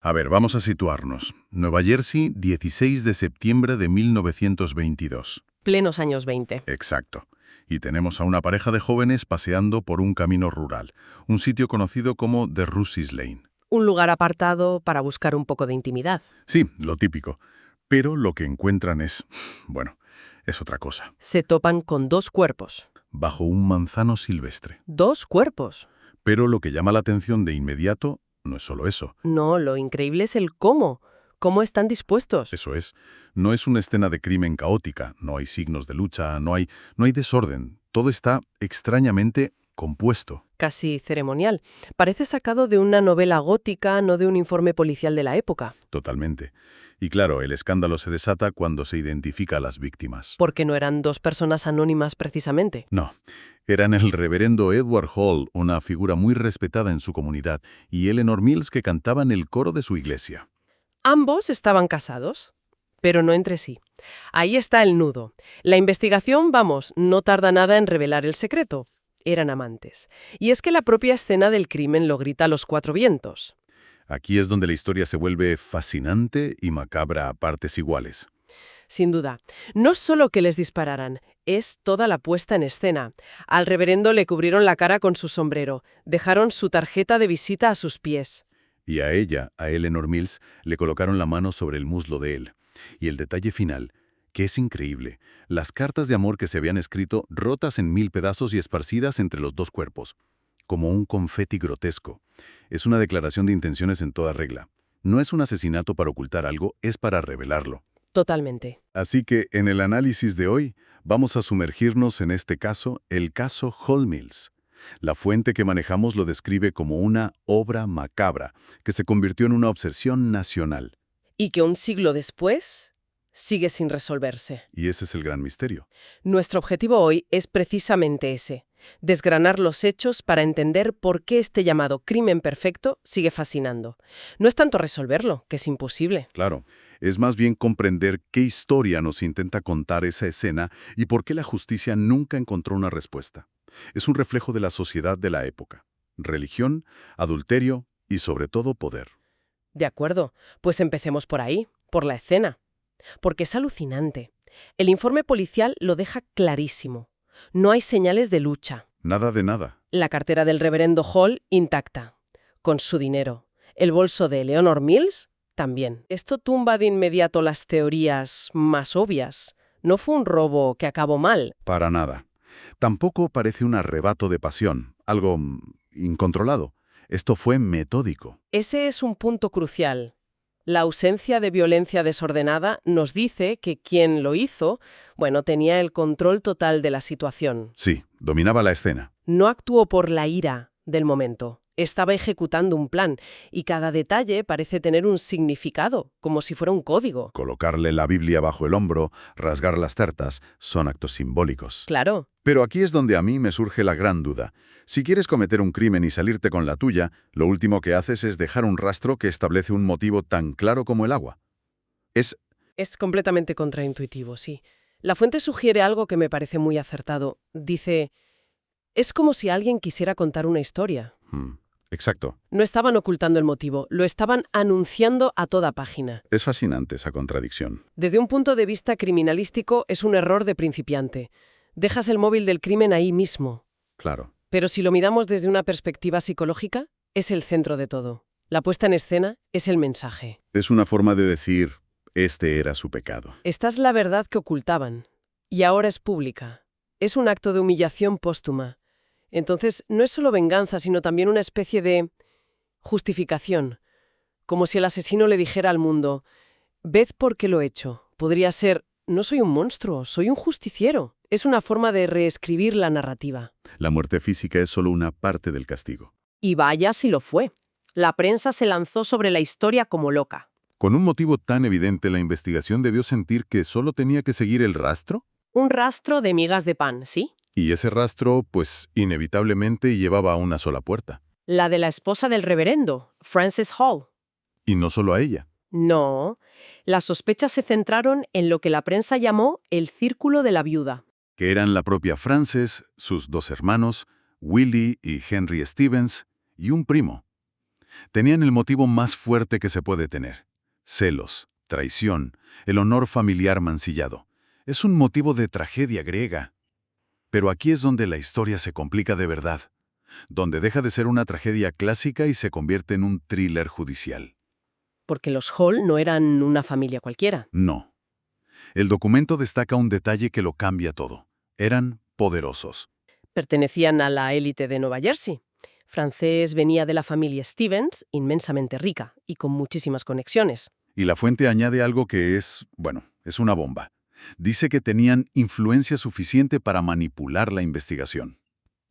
A ver, vamos a situarnos. Nueva Jersey, 16 de septiembre de 1922. Plenos años 20. Exacto. Y tenemos a una pareja de jóvenes paseando por un camino rural, un sitio conocido como The Russys Lane. Un lugar apartado para buscar un poco de intimidad. Sí, lo típico. Pero lo que encuentran es, bueno, es otra cosa. Se topan con dos cuerpos. Bajo un manzano silvestre. ¡Dos cuerpos! Pero lo que llama la atención de inmediato no es solo eso. No, lo increíble es el cómo. ¿Cómo están dispuestos? Eso es. No es una escena de crimen caótica, no hay signos de lucha, no hay desorden. Todo está extrañamente compuesto. Casi ceremonial. Parece sacado de una novela gótica, no de un informe policial de la época. Totalmente. Y claro, el escándalo se desata cuando se identifica a las víctimas. Porque no eran dos personas anónimas precisamente. No, eran el reverendo Edward Hall, una figura muy respetada en su comunidad, y Eleanor Mills, que cantaban el coro de su iglesia. Ambos estaban casados, pero no entre sí. Ahí está el nudo. La investigación, vamos, no tarda nada en revelar el secreto. Eran amantes. Y es que la propia escena del crimen lo grita a los cuatro vientos. Aquí es donde la historia se vuelve fascinante y macabra a partes iguales. Sin duda. No solo que les dispararan, es toda la puesta en escena. Al reverendo le cubrieron la cara con su sombrero, dejaron su tarjeta de visita a sus pies. Y a ella, a Eleanor Mills, le colocaron la mano sobre el muslo de él. Y el detalle final, que es increíble, las cartas de amor que se habían escrito rotas en 1000 pedazos y esparcidas entre los dos cuerpos, como un confeti grotesco. Es una declaración de intenciones en toda regla. No es un asesinato para ocultar algo, es para revelarlo. Totalmente. Así que, en el análisis de hoy, vamos a sumergirnos en este caso, el caso Hall Mills. La fuente que manejamos lo describe como una obra macabra, que se convirtió en una obsesión nacional. Y que un siglo después sigue sin resolverse. Y ese es el gran misterio. Nuestro objetivo hoy es precisamente ese, desgranar los hechos para entender por qué este llamado crimen perfecto sigue fascinando. No es tanto resolverlo, que es imposible. Claro, es más bien comprender qué historia nos intenta contar esa escena y por qué la justicia nunca encontró una respuesta. Es un reflejo de la sociedad de la época. Religión, adulterio y sobre todo poder. De acuerdo, pues empecemos por ahí, por la escena. Porque es alucinante. El informe policial lo deja clarísimo. No hay señales de lucha. Nada de nada. La cartera del reverendo Hall intacta, con su dinero. El bolso de Eleanor Mills también. Esto tumba de inmediato las teorías más obvias. No fue un robo que acabó mal. Para nada. Tampoco parece un arrebato de pasión, algo incontrolado. Esto fue metódico. Ese es un punto crucial. La ausencia de violencia desordenada nos dice que quien lo hizo, tenía el control total de la situación. Sí, dominaba la escena. No actuó por la ira del momento. Estaba ejecutando un plan y cada detalle parece tener un significado, como si fuera un código. Colocarle la Biblia bajo el hombro, rasgar las tartas, son actos simbólicos. Claro. Pero aquí es donde a mí me surge la gran duda. Si quieres cometer un crimen y salirte con la tuya, lo último que haces es dejar un rastro que establece un motivo tan claro como el agua. Es completamente contraintuitivo, sí. La fuente sugiere algo que me parece muy acertado. Dice, es como si alguien quisiera contar una historia. Exacto. No estaban ocultando el motivo, lo estaban anunciando a toda página. Es fascinante esa contradicción. Desde un punto de vista criminalístico es un error de principiante. Dejas el móvil del crimen ahí mismo. Claro. Pero si lo miramos desde una perspectiva psicológica, es el centro de todo. La puesta en escena es el mensaje. Es una forma de decir, este era su pecado. Esta es la verdad que ocultaban. Y ahora es pública. Es un acto de humillación póstuma. Entonces, no es solo venganza, sino también una especie de justificación. Como si el asesino le dijera al mundo, ved por qué lo he hecho. Podría ser, no soy un monstruo, soy un justiciero. Es una forma de reescribir la narrativa. La muerte física es solo una parte del castigo. Y vaya si lo fue. La prensa se lanzó sobre la historia como loca. Con un motivo tan evidente, la investigación debió sentir que solo tenía que seguir el rastro. Un rastro de migas de pan, ¿sí? Y ese rastro, pues, inevitablemente llevaba a una sola puerta. La de la esposa del reverendo, Frances Hall. Y no solo a ella. No, las sospechas se centraron en lo que la prensa llamó el círculo de la viuda. Que eran la propia Frances, sus dos hermanos, Willie y Henry Stevens, y un primo. Tenían el motivo más fuerte que se puede tener. Celos, traición, el honor familiar mancillado. Es un motivo de tragedia griega. Pero aquí es donde la historia se complica de verdad, donde deja de ser una tragedia clásica y se convierte en un thriller judicial. Porque los Hall no eran una familia cualquiera. No. El documento destaca un detalle que lo cambia todo. Eran poderosos. Pertenecían a la élite de Nueva Jersey. Francés venía de la familia Stevens, inmensamente rica y con muchísimas conexiones. Y la fuente añade algo que es, bueno, es una bomba. Dice que tenían influencia suficiente para manipular la investigación.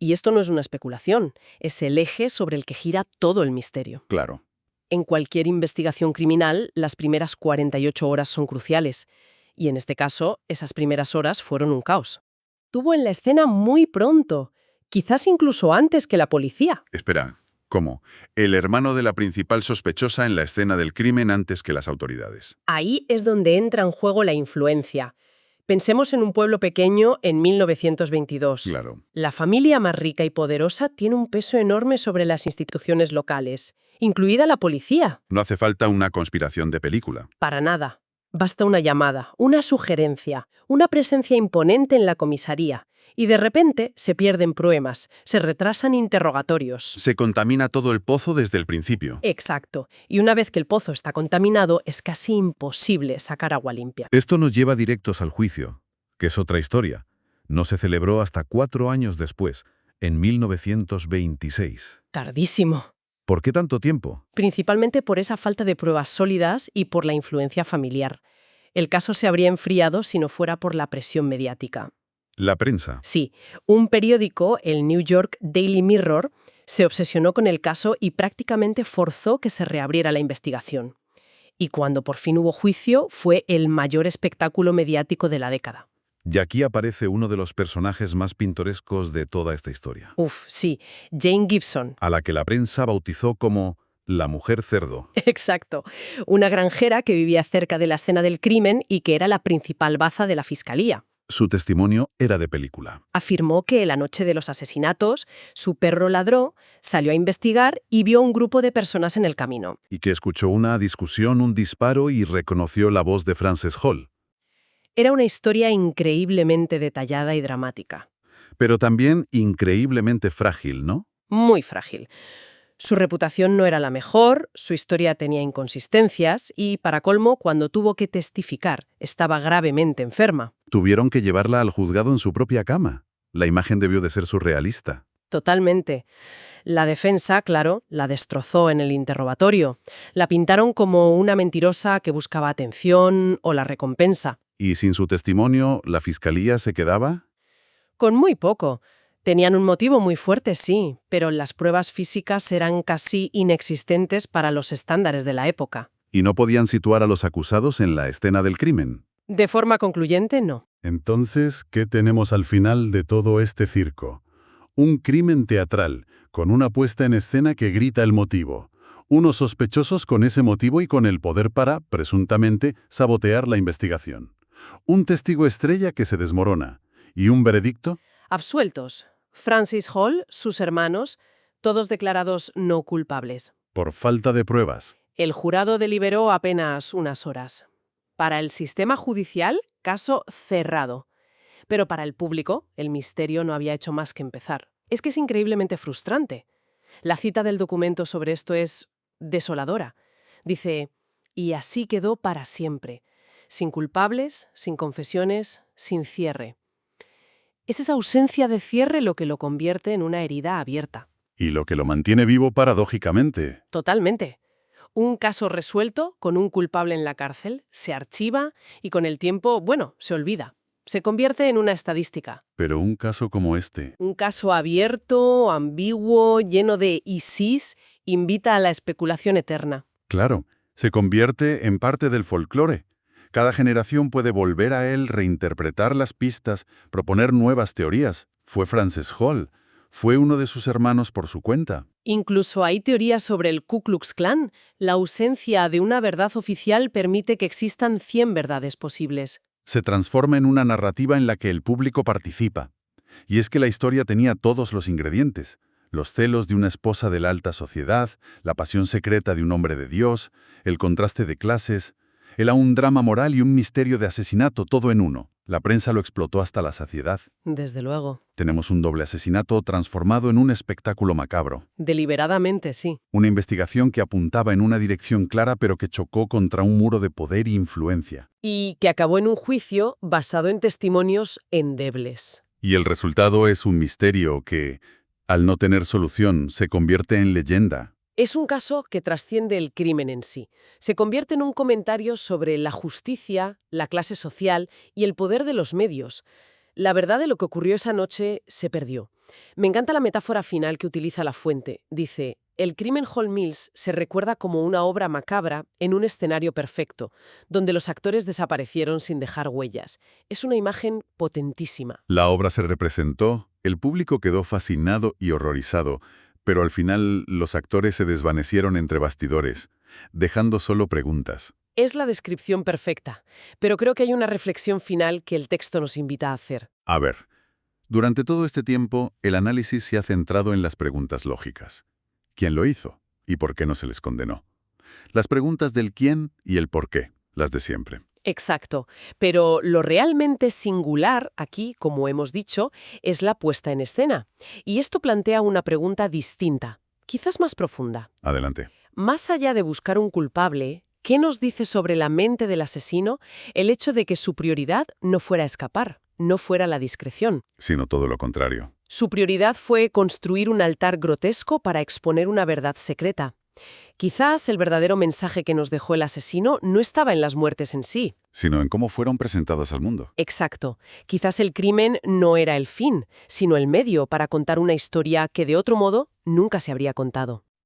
Y esto no es una especulación, es el eje sobre el que gira todo el misterio. Claro. En cualquier investigación criminal, las primeras 48 horas son cruciales. Y en este caso, esas primeras horas fueron un caos. Estuvo en la escena muy pronto, quizás incluso antes que la policía. Espera, ¿cómo? El hermano de la principal sospechosa en la escena del crimen antes que las autoridades. Ahí es donde entra en juego la influencia. Pensemos en un pueblo pequeño en 1922. Claro. La familia más rica y poderosa tiene un peso enorme sobre las instituciones locales, incluida la policía. No hace falta una conspiración de película. Para nada. Basta una llamada, una sugerencia, una presencia imponente en la comisaría, y de repente se pierden pruebas, se retrasan interrogatorios. Se contamina todo el pozo desde el principio. Exacto. Y una vez que el pozo está contaminado, es casi imposible sacar agua limpia. Esto nos lleva directos al juicio, que es otra historia. No se celebró hasta 4 años después, en 1926. Tardísimo. ¿Por qué tanto tiempo? Principalmente por esa falta de pruebas sólidas y por la influencia familiar. El caso se habría enfriado si no fuera por la presión mediática. La prensa. Sí, un periódico, el New York Daily Mirror, se obsesionó con el caso y prácticamente forzó que se reabriera la investigación. Y cuando por fin hubo juicio, fue el mayor espectáculo mediático de la década. Y aquí aparece uno de los personajes más pintorescos de toda esta historia, Uf, sí, Jane Gibson. a la que la prensa bautizó como la mujer cerdo. Exacto, una granjera que vivía cerca de la escena del crimen y que era la principal baza de la fiscalía. Su testimonio era de película. Afirmó que la noche de los asesinatos, su perro ladró, salió a investigar y vio un grupo de personas en el camino. Y que escuchó una discusión, un disparo y reconoció la voz de Frances Hall. Era una historia increíblemente detallada y dramática. Pero también increíblemente frágil, ¿no? Muy frágil. Su reputación no era la mejor, su historia tenía inconsistencias y, para colmo, cuando tuvo que testificar, estaba gravemente enferma. Tuvieron que llevarla al juzgado en su propia cama. La imagen debió de ser surrealista. Totalmente. La defensa, claro, la destrozó en el interrogatorio. La pintaron como una mentirosa que buscaba atención o la recompensa. ¿Y sin su testimonio, la fiscalía se quedaba? Con muy poco. Tenían un motivo muy fuerte, sí, pero las pruebas físicas eran casi inexistentes para los estándares de la época. ¿Y no podían situar a los acusados en la escena del crimen? De forma concluyente, no. Entonces, ¿qué tenemos al final de todo este circo? Un crimen teatral, con una puesta en escena que grita el motivo. Unos sospechosos con ese motivo y con el poder para, presuntamente, sabotear la investigación. Un testigo estrella que se desmorona. ¿Y un veredicto? Absueltos. Francis Hall, sus hermanos, todos declarados no culpables. Por falta de pruebas. El jurado deliberó apenas unas horas. Para el sistema judicial, caso cerrado. Pero para el público, el misterio no había hecho más que empezar. Es que es increíblemente frustrante. La cita del documento sobre esto es desoladora. Dice, y así quedó para siempre. Sin culpables, sin confesiones, sin cierre. Es esa ausencia de cierre lo que lo convierte en una herida abierta. Y lo que lo mantiene vivo paradójicamente. Totalmente. Un caso resuelto, con un culpable en la cárcel, se archiva y con el tiempo, bueno, se olvida. Se convierte en una estadística. Pero un caso como este, Un caso abierto, ambiguo, lleno de y sís, invita a la especulación eterna. claro, se convierte en parte del folclore. Cada generación puede volver a él, reinterpretar las pistas, proponer nuevas teorías. Fue Frances Hall. Fue uno de sus hermanos por su cuenta. Incluso hay teorías sobre el Ku Klux Klan. La ausencia de una verdad oficial permite que existan 100 verdades posibles. Se transforma en una narrativa en la que el público participa. Y es que la historia tenía todos los ingredientes. Los celos de una esposa de la alta sociedad, la pasión secreta de un hombre de Dios, el contraste de clases, era un drama moral y un misterio de asesinato, todo en uno. La prensa lo explotó hasta la saciedad. Desde luego. Tenemos un doble asesinato transformado en un espectáculo macabro. Deliberadamente, sí. Una investigación que apuntaba en una dirección clara pero que chocó contra un muro de poder e influencia. Y que acabó en un juicio basado en testimonios endebles. Y el resultado es un misterio que, al no tener solución, se convierte en leyenda. Es un caso que trasciende el crimen en sí. Se convierte en un comentario sobre la justicia, la clase social y el poder de los medios. La verdad de lo que ocurrió esa noche se perdió. Me encanta la metáfora final que utiliza La Fuente. Dice, el crimen Hall Mills se recuerda como una obra macabra en un escenario perfecto, donde los actores desaparecieron sin dejar huellas. Es una imagen potentísima. La obra se representó, el público quedó fascinado y horrorizado, pero al final los actores se desvanecieron entre bastidores, dejando solo preguntas. Es la descripción perfecta, pero creo que hay una reflexión final que el texto nos invita a hacer. A ver, durante todo este tiempo, el análisis se ha centrado en las preguntas lógicas. ¿Quién lo hizo? ¿Y por qué no se les condenó? Las preguntas del quién y el por qué, las de siempre. Exacto, pero lo realmente singular aquí, como hemos dicho, es la puesta en escena. Y esto plantea una pregunta distinta, quizás más profunda. Adelante. Más allá de buscar un culpable, ¿qué nos dice sobre la mente del asesino el hecho de que su prioridad no fuera escapar, no fuera la discreción? Sino todo lo contrario. Su prioridad fue construir un altar grotesco para exponer una verdad secreta. Quizás el verdadero mensaje que nos dejó el asesino no estaba en las muertes en sí. Sino en cómo fueron presentadas al mundo. Exacto. Quizás el crimen no era el fin, sino el medio para contar una historia que de otro modo nunca se habría contado.